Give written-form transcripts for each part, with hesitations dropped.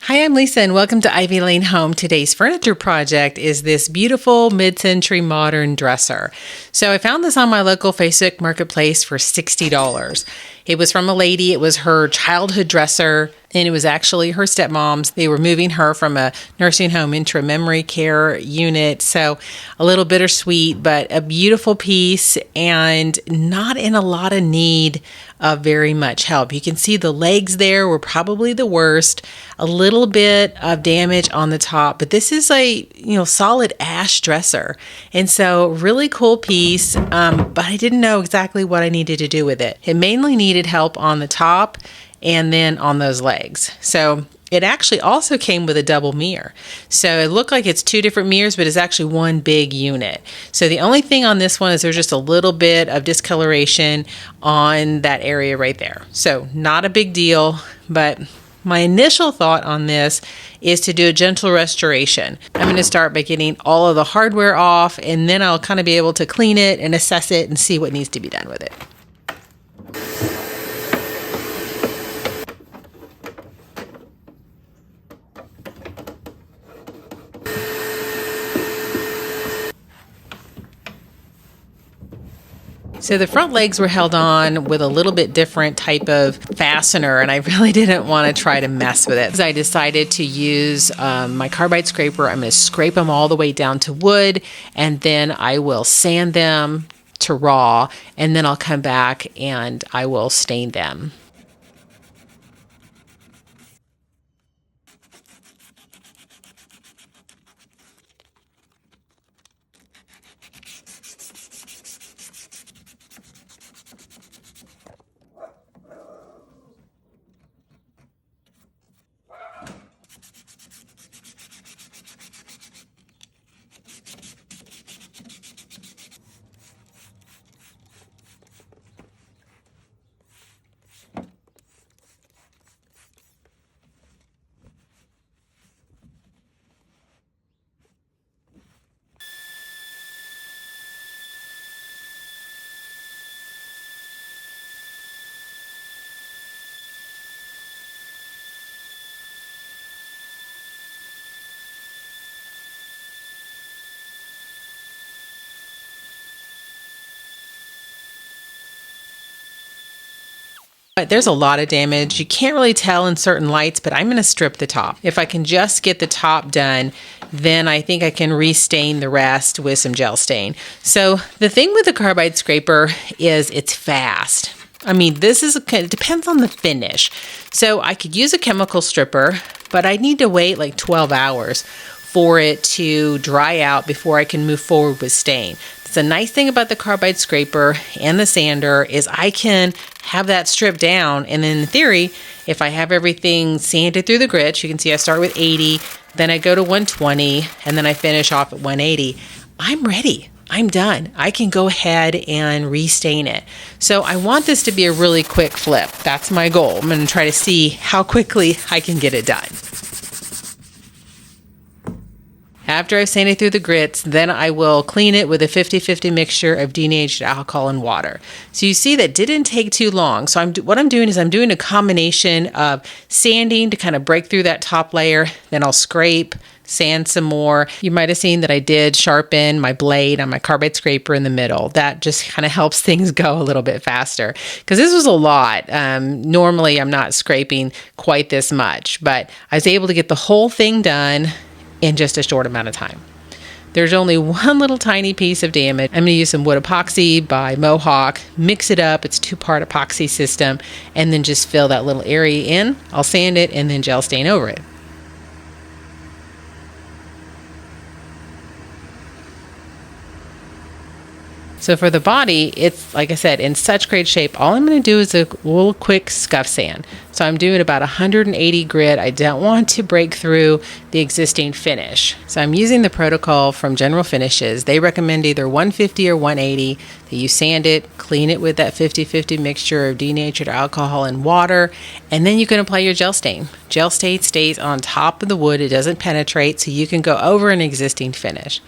Hi, I'm Lisa and welcome to Ivy Lane Home. Today's furniture project is this beautiful mid-century modern dresser. So I found this on my local Facebook marketplace for $60. It was from a lady. It was her childhood dresser, and it was actually her stepmom's. They were moving her from a nursing home into a memory care unit. So a little bittersweet, but a beautiful piece and not in a lot of need of very much help. You can see the legs there were probably the worst. A little bit of damage on the top, but this is a solid ash dresser, and so really cool piece. But I didn't know exactly what I needed to do with it. It mainly needed help on the top and then on those legs. So it actually also came with a double mirror. So it looked like it's two different mirrors, but it's actually one big unit. So the only thing on this one is there's just a little bit of discoloration on that area right there. So not a big deal, but my initial thought on this is to do a gentle restoration. I'm going to start by getting all of the hardware off, and then I'll kind of be able to clean it and assess it and see what needs to be done with it. So the front legs were held on with a little bit different type of fastener, and I really didn't want to try to mess with it. So I decided to use my carbide scraper. I'm going to scrape them all the way down to wood, and then I will sand them to raw, and then I'll come back and I will stain them. But there's a lot of damage. You can't really tell in certain lights, but I'm going to strip the top. If I can just get the top done, then I think I can restain the rest with some gel stain. So the thing with the carbide scraper is it's fast. I mean, it depends on the finish. So I could use a chemical stripper, but I need to wait like 12 hours for it to dry out before I can move forward with stain. The nice thing about the carbide scraper and the sander is I can have that stripped down, and in theory, if I have everything sanded through the grits, you can see I start with 80, then I go to 120, and then I finish off at 180. I'm ready. I'm done. I can go ahead and restain it. So I want this to be a really quick flip. That's my goal. I'm going to try to see how quickly I can get it done. After I've sanded through the grits, then I will clean it with a 50-50 mixture of denatured alcohol and water. So you see that didn't take too long. So what I'm doing is I'm doing a combination of sanding to kind of break through that top layer. Then I'll scrape, sand some more. You might have seen that I did sharpen my blade on my carbide scraper in the middle. That just kind of helps things go a little bit faster because this was a lot. Normally I'm not scraping quite this much, but I was able to get the whole thing done in just a short amount of time. There's only one little tiny piece of damage. I'm going to use some wood epoxy by Mohawk, mix it up. It's a 2-part epoxy system, and then just fill that little area in. I'll sand it and then gel stain over it. So for the body, it's, like I said, in such great shape. All I'm going to do is a little quick scuff sand. So I'm doing about 180 grit. I don't want to break through the existing finish. So I'm using the protocol from General Finishes. They recommend either 150 or 180. That you sand it, clean it with that 50-50 mixture of denatured alcohol and water, and then you can apply your gel stain. Gel stain stays on top of the wood. It doesn't penetrate, so you can go over an existing finish.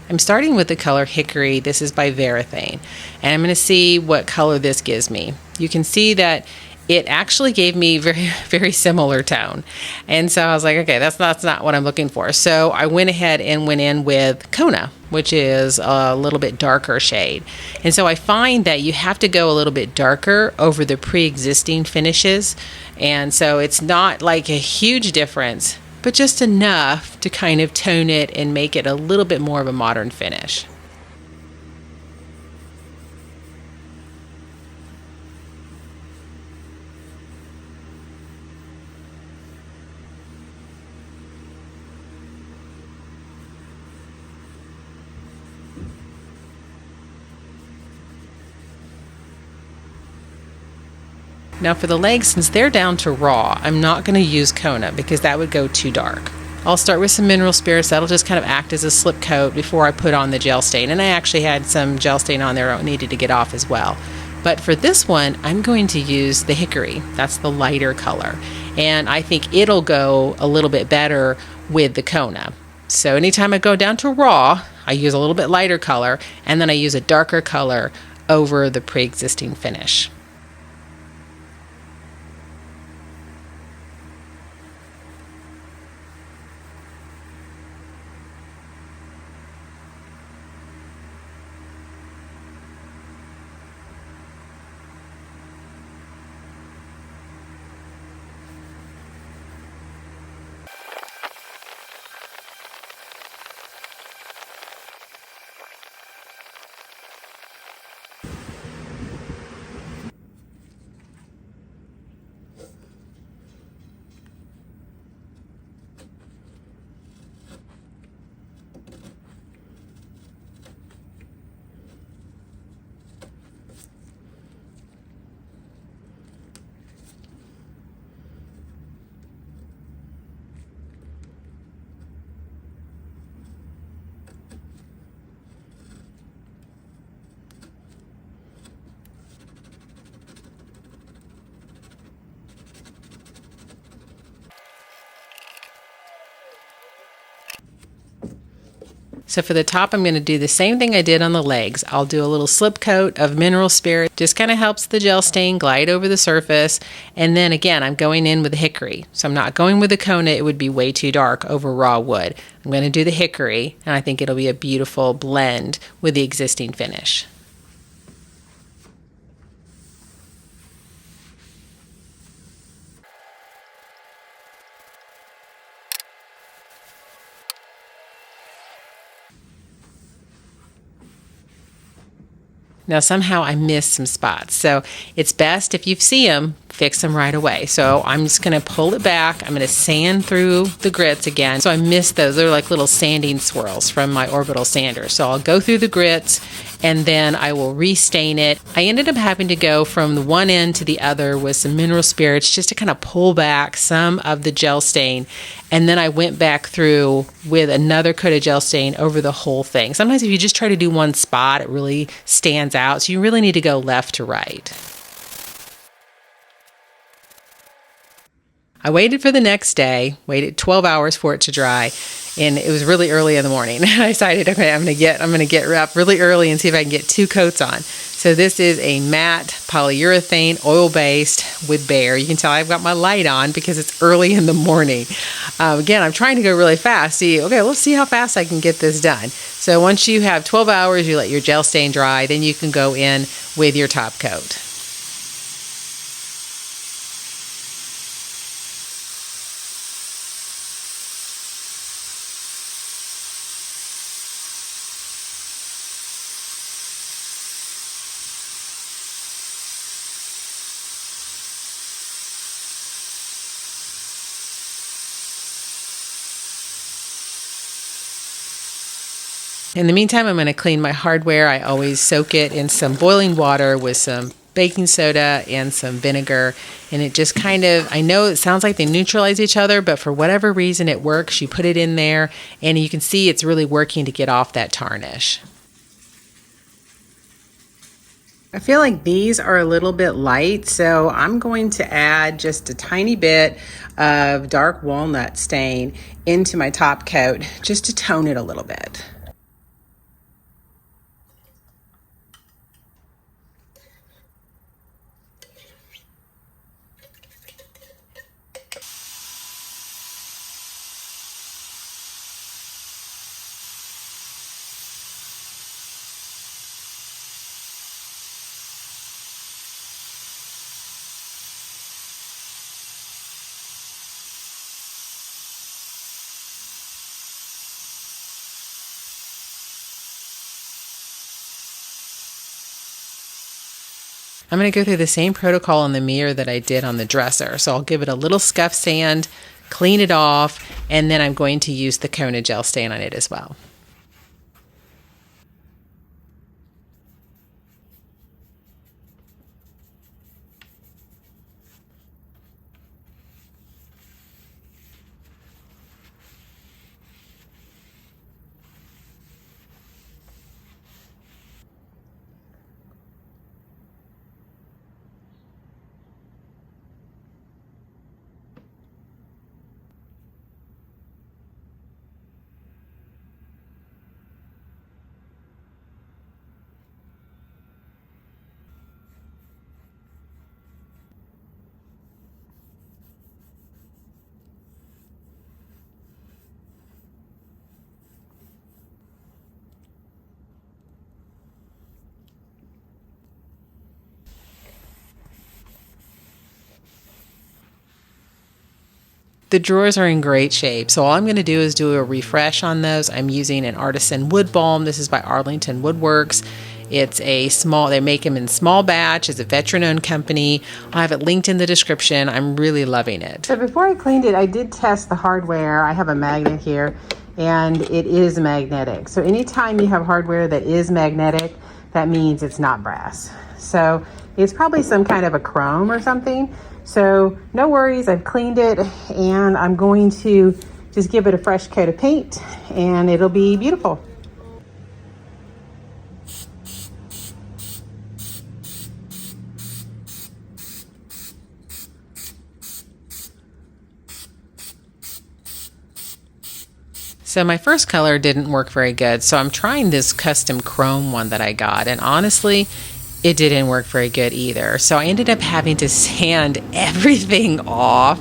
I'm starting with the color Hickory. This is by Veneer, and I'm going to see what color this gives me. You can see that it actually gave me very, very similar tone. And so I was like, okay, that's not what I'm looking for. So I went ahead and went in with Kona, which is a little bit darker shade. And so I find that you have to go a little bit darker over the pre-existing finishes. And so it's not like a huge difference, but just enough to kind of tone it and make it a little bit more of a modern finish. Now for the legs, since they're down to raw, I'm not going to use Kona because that would go too dark. I'll start with some mineral spirits. That'll just kind of act as a slip coat before I put on the gel stain. And I actually had some gel stain on there I needed to get off as well. But for this one, I'm going to use the hickory. That's the lighter color. And I think it'll go a little bit better with the Kona. So anytime I go down to raw, I use a little bit lighter color, and then I use a darker color over the pre-existing finish. So for the top, I'm going to do the same thing I did on the legs. I'll do a little slip coat of mineral spirit. Just kind of helps the gel stain glide over the surface. And then again, I'm going in with the hickory. So I'm not going with the Kona. It would be way too dark over raw wood. I'm going to do the hickory, and I think it'll be a beautiful blend with the existing finish. Now somehow I missed some spots. So it's best if you see them, fix them right away. So I'm just going to pull it back. I'm going to sand through the grits again. So I missed those. They're like little sanding swirls from my orbital sander. So I'll go through the grits and then I will restain it. I ended up having to go from the one end to the other with some mineral spirits just to kind of pull back some of the gel stain. And then I went back through with another coat of gel stain over the whole thing. Sometimes if you just try to do one spot, it really stands out. So you really need to go left to right. I waited for the next day, waited 12 hours for it to dry, and it was really early in the morning. I decided, okay, I'm gonna get up really early and see if I can get 2 coats on. So this is a matte polyurethane oil-based with Behr. You can tell I've got my light on because it's early in the morning. Again, I'm trying to go really fast. Okay, let's see how fast I can get this done. So once you have 12 hours, you let your gel stain dry, then you can go in with your top coat. In the meantime, I'm going to clean my hardware. I always soak it in some boiling water with some baking soda and some vinegar, and it just kind of, I know it sounds like they neutralize each other, but for whatever reason it works. You put it in there and you can see it's really working to get off that tarnish. I feel like these are a little bit light, so I'm going to add just a tiny bit of dark walnut stain into my top coat just to tone it a little bit. I'm going to go through the same protocol on the mirror that I did on the dresser. So I'll give it a little scuff sand, clean it off, and then I'm going to use the Kona gel stain on it as well. The drawers are in great shape, so all I'm going to do is do a refresh on those. I'm using an Artisan wood balm. This is by Arlington Woodworks. It's a small, they make them in small batch. It's a veteran-owned company. I'll have it linked in the description. I'm really loving it. So before I cleaned it, I did test the hardware. I have a magnet here, and it is magnetic. So anytime you have hardware that is magnetic, that means it's not brass. So it's probably some kind of a chrome or something. So no worries, I've cleaned it, and I'm going to just give it a fresh coat of paint, and it'll be beautiful. So my first color didn't work very good, so I'm trying this custom chrome one that I got, and honestly, it didn't work very good either. So I ended up having to sand everything off,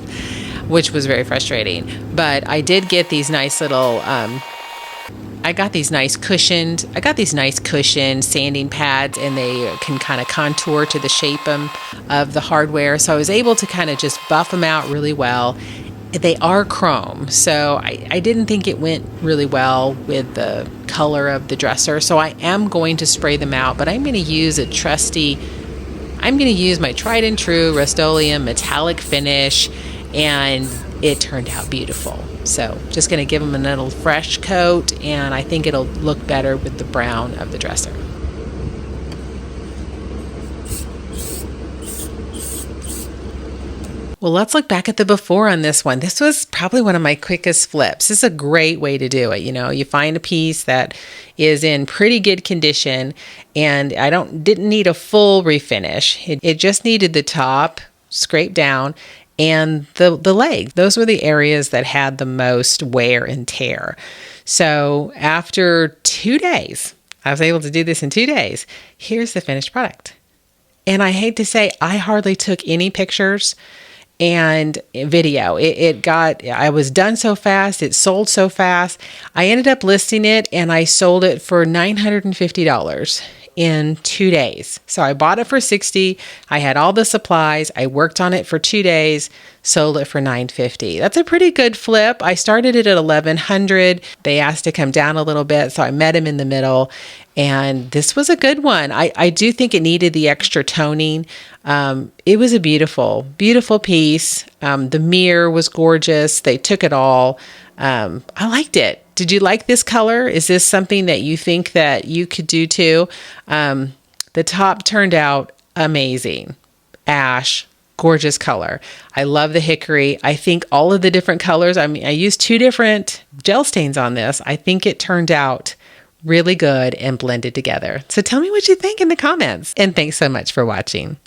which was very frustrating. But I did get these nice little, I got these nice cushioned sanding pads, and they can kind of contour to the shape of the hardware. So I was able to kind of just buff them out really well. They are chrome, so I didn't think it went really well with the color of the dresser, so I am going to spray them out, but I'm going to use my tried and true Rust-Oleum metallic finish, and it turned out beautiful. So just going to give them a little fresh coat, and I think it'll look better with the brown of the dresser. Well, let's look back at the before on this one. This was probably one of my quickest flips. This is a great way to do it. You know, you find a piece that is in pretty good condition, and I didn't need a full refinish. It just needed the top scraped down and the leg. Those were the areas that had the most wear and tear. So after 2 days, I was able to do this in 2 days. Here's the finished product. And I hate to say, I hardly took any pictures and video. I was done so fast. It sold so fast. I ended up listing it, and I sold it for $950 in 2 days. So I bought it for $60. I had all the supplies. I worked on it for 2 days, sold it for $950. That's a pretty good flip. I started it at $1,100. They asked to come down a little bit, so I met him in the middle, and this was a good one. I do think it needed the extra toning. It was a beautiful, beautiful piece. The mirror was gorgeous. They took it all. I liked it. Did you like this color? Is this something that you think that you could do too? The top turned out amazing. Ash, gorgeous color. I love the hickory. I think all of the different colors, I used 2 different gel stains on this. I think it turned out really good and blended together. So tell me what you think in the comments. And thanks so much for watching.